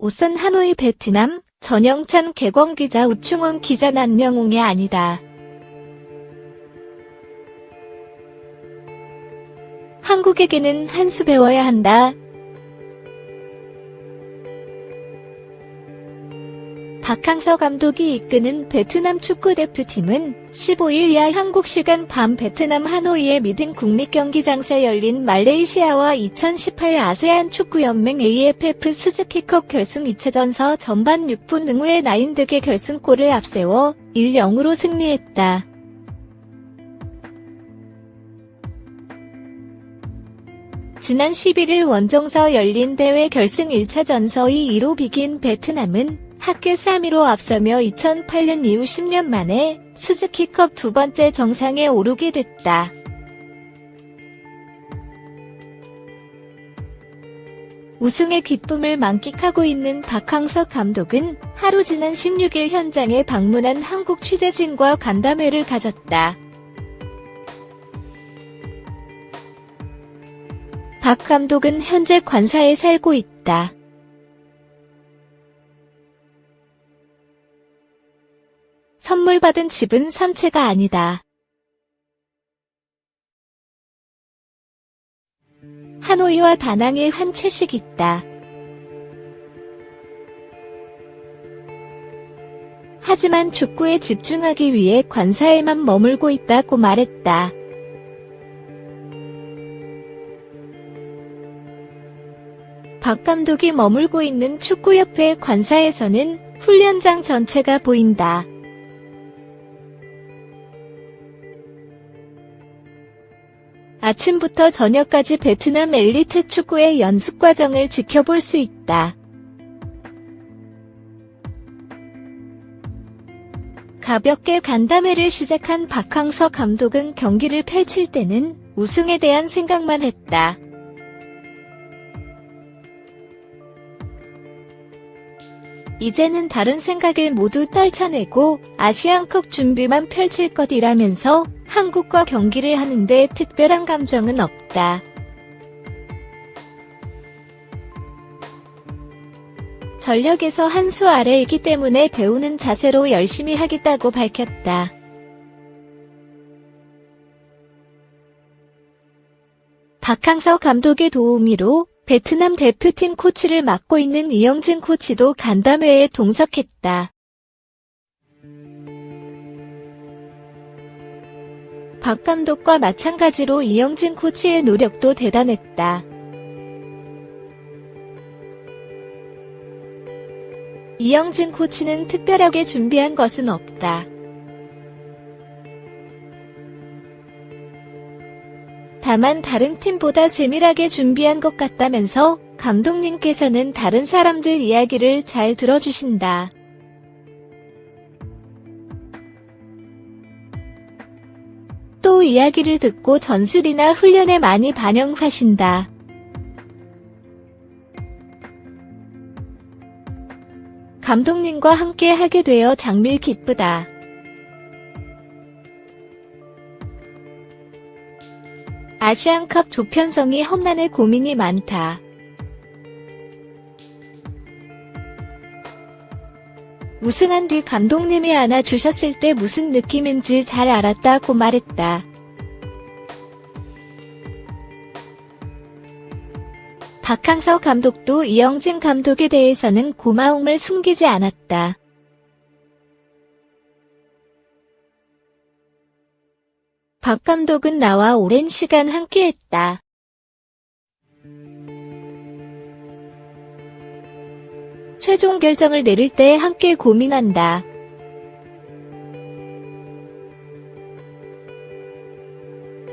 우선 하노이 베트남, 전영찬 개광기자 우충원 기자 남영웅이 아니다. 한국에게는 한 수 배워야 한다. 박항서 감독이 이끄는 베트남 축구대표팀은 15일 이하 한국 시간 밤 베트남 하노이의 미든 국립경기장에서 열린 말레이시아와 2018 아세안 축구연맹 AFF 수즈키컵 결승 2차전서 전반 6분 능우의 나인득의 결승골을 앞세워 1-0으로 승리했다. 지난 11일 원정서 열린 대회 결승 1차전서 2-2로 비긴 베트남은 합계 3위로 앞서며 2008년 이후 10년 만에 수즈키컵 두 번째 정상에 오르게 됐다. 우승의 기쁨을 만끽하고 있는 박항서 감독은 하루 지난 16일 현장에 방문한 한국 취재진과 간담회를 가졌다. 박 감독은 현재 관사에 살고 있다. 선물 받은 집은 3채가 아니다. 하노이와 다낭에 한 채씩 있다. 하지만 축구에 집중하기 위해 관사에만 머물고 있다고 말했다. 박 감독이 머물고 있는 축구협회 관사에서는 훈련장 전체가 보인다. 아침부터 저녁까지 베트남 엘리트 축구의 연습 과정을 지켜볼 수 있다. 가볍게 간담회를 시작한 박항서 감독은 경기를 펼칠 때는 우승에 대한 생각만 했다. 이제는 다른 생각을 모두 떨쳐내고 아시안컵 준비만 펼칠 것이라면서 한국과 경기를 하는데 특별한 감정은 없다. 전력에서 한 수 아래이기 때문에 배우는 자세로 열심히 하겠다고 밝혔다. 박항서 감독의 도우미로 베트남 대표팀 코치를 맡고 있는 이영진 코치도 간담회에 동석했다. 박 감독과 마찬가지로 이영진 코치의 노력도 대단했다. 이영진 코치는 특별하게 준비한 것은 없다. 다만 다른 팀보다 세밀하게 준비한 것 같다면서 감독님께서는 다른 사람들 이야기를 잘 들어주신다. 또 이야기를 듣고 전술이나 훈련에 많이 반영하신다. 감독님과 함께 하게 되어 장밀 기쁘다. 아시안컵 조편성이 험난해 고민이 많다. 우승한 뒤 감독님이 안아주셨을 때 무슨 느낌인지 잘 알았다고 말했다. 박항서 감독도 이영진 감독에 대해서는 고마움을 숨기지 않았다. 박 감독은 나와 오랜 시간 함께했다. 최종 결정을 내릴 때 함께 고민한다.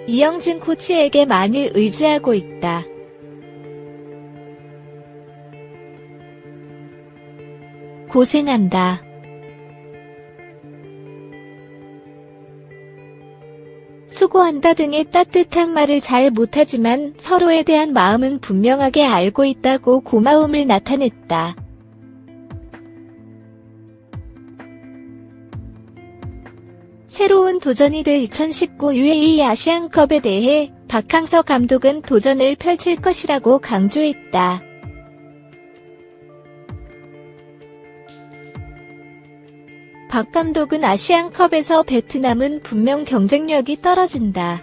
이영진 코치에게 많이 의지하고 있다. 고생한다. 수고한다 등의 따뜻한 말을 잘 못하지만 서로에 대한 마음은 분명하게 알고 있다고 고마움을 나타냈다. 새로운 도전이 될 2019 UAE 아시안컵에 대해 박항서 감독은 도전을 펼칠 것이라고 강조했다. 박 감독은 아시안컵에서 베트남은 분명 경쟁력이 떨어진다.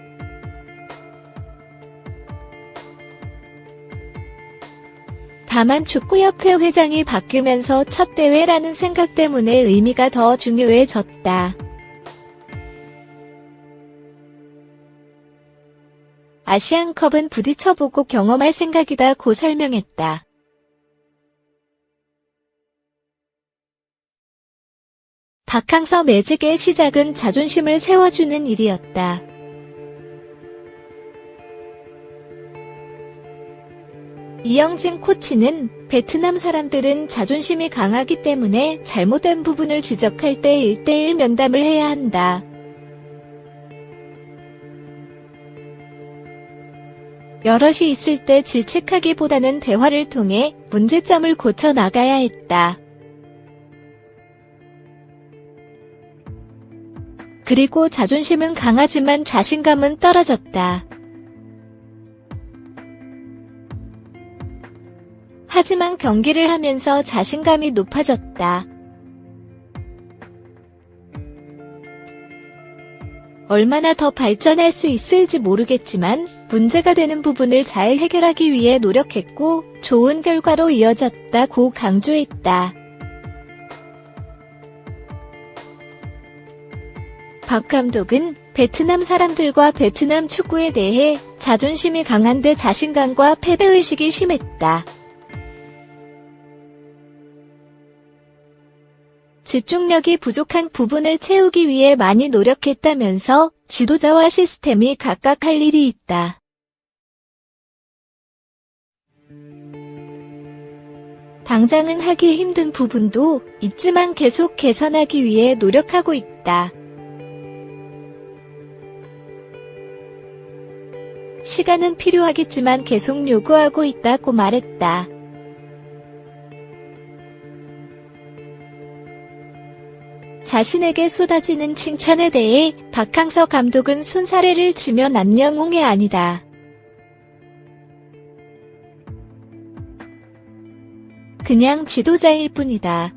다만 축구협회 회장이 바뀌면서 첫 대회라는 생각 때문에 의미가 더 중요해졌다. 아시안컵은 부딪혀보고 경험할 생각이다고 설명했다. 박항서 매직의 시작은 자존심을 세워주는 일이었다. 이영진 코치는 베트남 사람들은 자존심이 강하기 때문에 잘못된 부분을 지적할 때 1대1 면담을 해야 한다. 여럿이 있을 때 질책하기보다는 대화를 통해 문제점을 고쳐 나가야 했다. 그리고 자존심은 강하지만 자신감은 떨어졌다. 하지만 경기를 하면서 자신감이 높아졌다. 얼마나 더 발전할 수 있을지 모르겠지만 문제가 되는 부분을 잘 해결하기 위해 노력했고 좋은 결과로 이어졌다고 강조했다. 박 감독은 베트남 사람들과 베트남 축구에 대해 자존심이 강한데 자신감과 패배의식이 심했다. 집중력이 부족한 부분을 채우기 위해 많이 노력했다면서 지도자와 시스템이 각각 할 일이 있다. 당장은 하기 힘든 부분도 있지만 계속 개선하기 위해 노력하고 있다. 시간은 필요하겠지만 계속 요구하고 있다고 말했다. 자신에게 쏟아지는 칭찬에 대해 박항서 감독은 손사래를 치며 난 영웅이 아니다. 그냥 지도자일 뿐이다.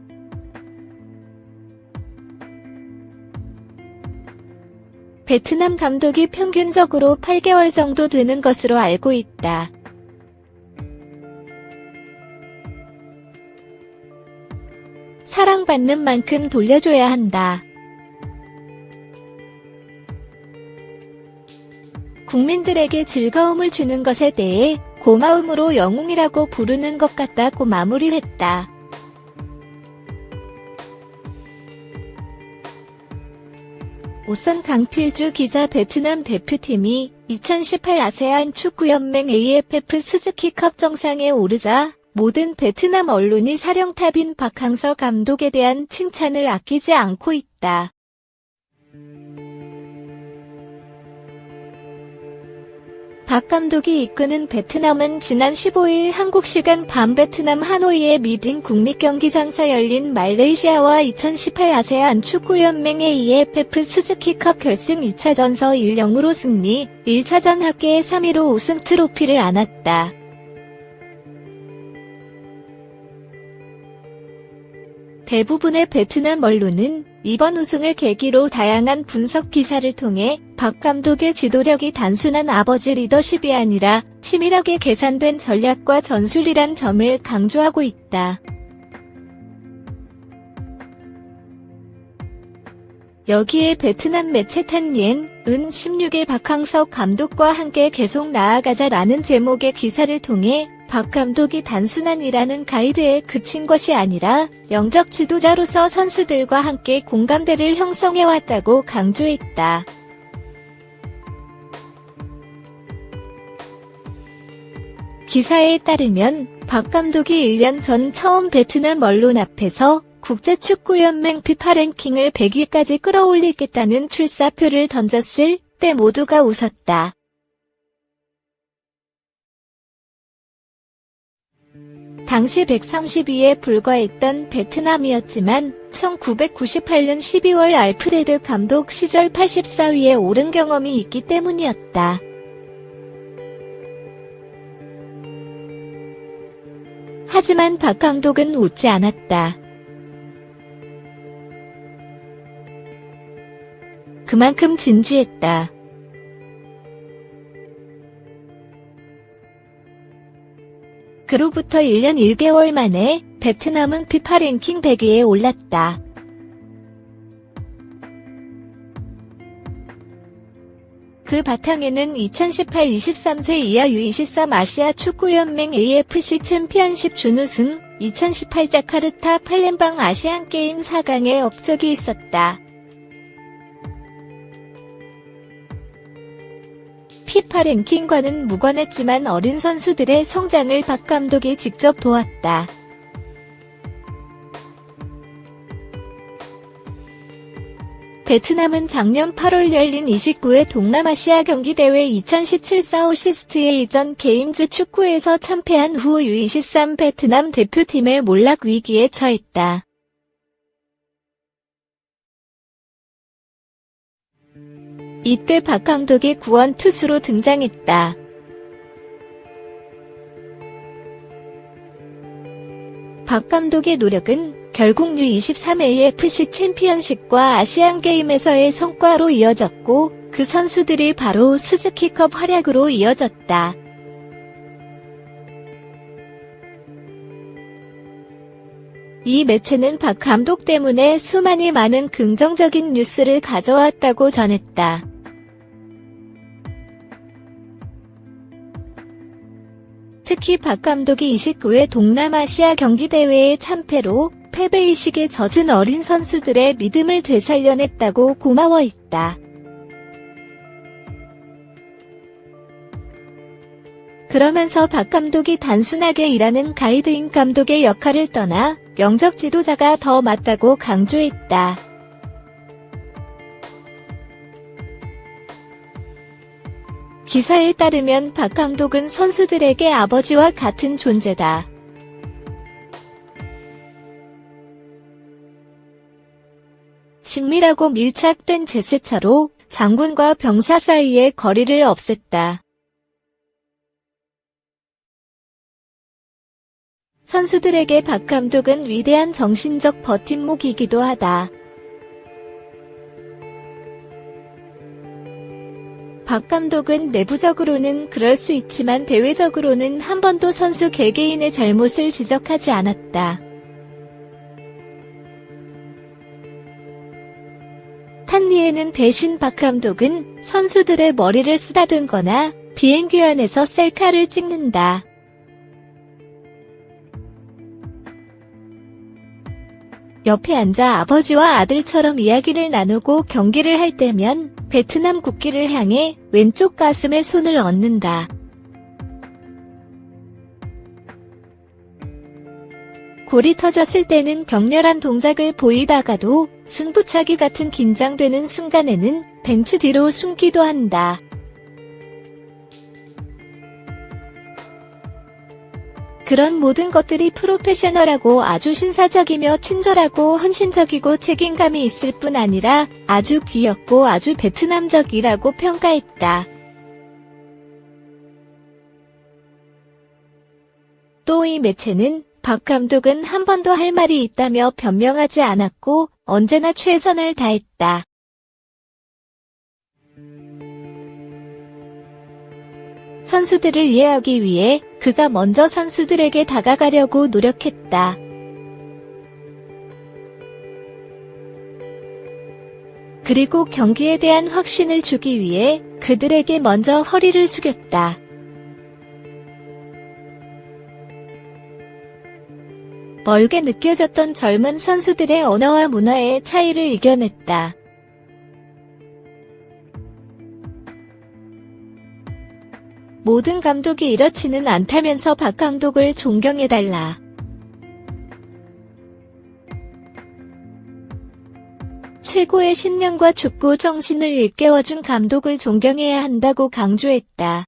베트남 감독이 평균적으로 8개월 정도 되는 것으로 알고 있다. 사랑받는 만큼 돌려줘야 한다. 국민들에게 즐거움을 주는 것에 대해 고마움으로 영웅이라고 부르는 것 같다고 마무리했다. 오선 강필주 기자 베트남 대표팀이 2018 아세안 축구연맹 AFF 스즈키컵 정상에 오르자 모든 베트남 언론이 사령탑인 박항서 감독에 대한 칭찬을 아끼지 않고 있다. 박 감독이 이끄는 베트남은 지난 15일 한국 시간 밤 베트남 하노이의 미딘 국립경기장에서 열린 말레이시아와 2018 아세안 축구연맹 AFF 스즈키컵 결승 2차전서 1-0으로 승리, 1차전 합계 3위로 우승 트로피를 안았다. 대부분의 베트남 언론은 이번 우승을 계기로 다양한 분석 기사를 통해 박 감독의 지도력이 단순한 아버지 리더십이 아니라 치밀하게 계산된 전략과 전술이란 점을 강조하고 있다. 여기에 베트남 매체 탄옌은 16일 박항서 감독과 함께 계속 나아가자라는 제목의 기사를 통해 박 감독이 단순한 일하는 가이드에 그친 것이 아니라 영적 지도자로서 선수들과 함께 공감대를 형성해왔다고 강조했다. 기사에 따르면 박 감독이 1년 전 처음 베트남 언론 앞에서 국제축구연맹 피파 랭킹을 100위까지 끌어올리겠다는 출사표를 던졌을 때 모두가 웃었다. 당시 130위에 불과했던 베트남이었지만 1998년 12월 알프레드 감독 시절 84위에 오른 경험이 있기 때문이었다. 하지만 박 감독은 웃지 않았다. 그만큼 진지했다. 그로부터 1년 1개월 만에 베트남은 피파 랭킹 100위에 올랐다. 그 바탕에는 2018 23세 이하 U23 아시아 축구연맹 AFC 챔피언십 준우승, 2018 자카르타 팔렘방 아시안게임 4강의 업적이 있었다. 피파 랭킹과는 무관했지만 어린 선수들의 성장을 박 감독이 직접 도왔다. 베트남은 작년 8월 열린 29회 동남아시아 경기대회 2017 사우시스트 이전 게임즈 축구에서 참패한 후 U23 베트남 대표팀의 몰락 위기에 처했다. 이때 박 감독이 구원 투수로 등장했다. 박 감독의 노력은 결국 U23 AFC 챔피언십과 아시안게임에서의 성과로 이어졌고 그 선수들이 바로 스즈키컵 활약으로 이어졌다. 이 매체는 박 감독 때문에 수많이 많은 긍정적인 뉴스를 가져왔다고 전했다. 특히 박 감독이 29회 동남아시아 경기대회의 참패로 패배의식에 젖은 어린 선수들의 믿음을 되살려냈다고 고마워했다. 그러면서 박 감독이 단순하게 일하는 가이드인 감독의 역할을 떠나 영적 지도자가 더 맞다고 강조했다. 기사에 따르면 박 감독은 선수들에게 아버지와 같은 존재다. 친밀하고 밀착된 제스처로 장군과 병사 사이의 거리를 없앴다. 선수들에게 박 감독은 위대한 정신적 버팀목이기도 하다. 박 감독은 내부적으로는 그럴 수 있지만 대외적으로는 한 번도 선수 개개인의 잘못을 지적하지 않았다. 탄리에는 대신 박 감독은 선수들의 머리를 쓰다듬거나 비행기 안에서 셀카를 찍는다. 옆에 앉아 아버지와 아들처럼 이야기를 나누고 경기를 할 때면 베트남 국기를 향해 왼쪽 가슴에 손을 얹는다. 골이 터졌을 때는 격렬한 동작을 보이다가도 승부차기 같은 긴장되는 순간에는 벤치 뒤로 숨기도 한다. 그런 모든 것들이 프로페셔널하고 아주 신사적이며 친절하고 헌신적이고 책임감이 있을 뿐 아니라 아주 귀엽고 아주 베트남적이라고 평가했다. 또 이 매체는 박 감독은 한 번도 할 말이 있다며 변명하지 않았고 언제나 최선을 다했다. 선수들을 이해하기 위해 그가 먼저 선수들에게 다가가려고 노력했다. 그리고 경기에 대한 확신을 주기 위해 그들에게 먼저 허리를 숙였다. 멀게 느껴졌던 젊은 선수들의 언어와 문화의 차이를 이겨냈다. 모든 감독이 이렇지는 않다면서 박 감독을 존경해달라. 최고의 신념과 축구 정신을 일깨워준 감독을 존경해야 한다고 강조했다.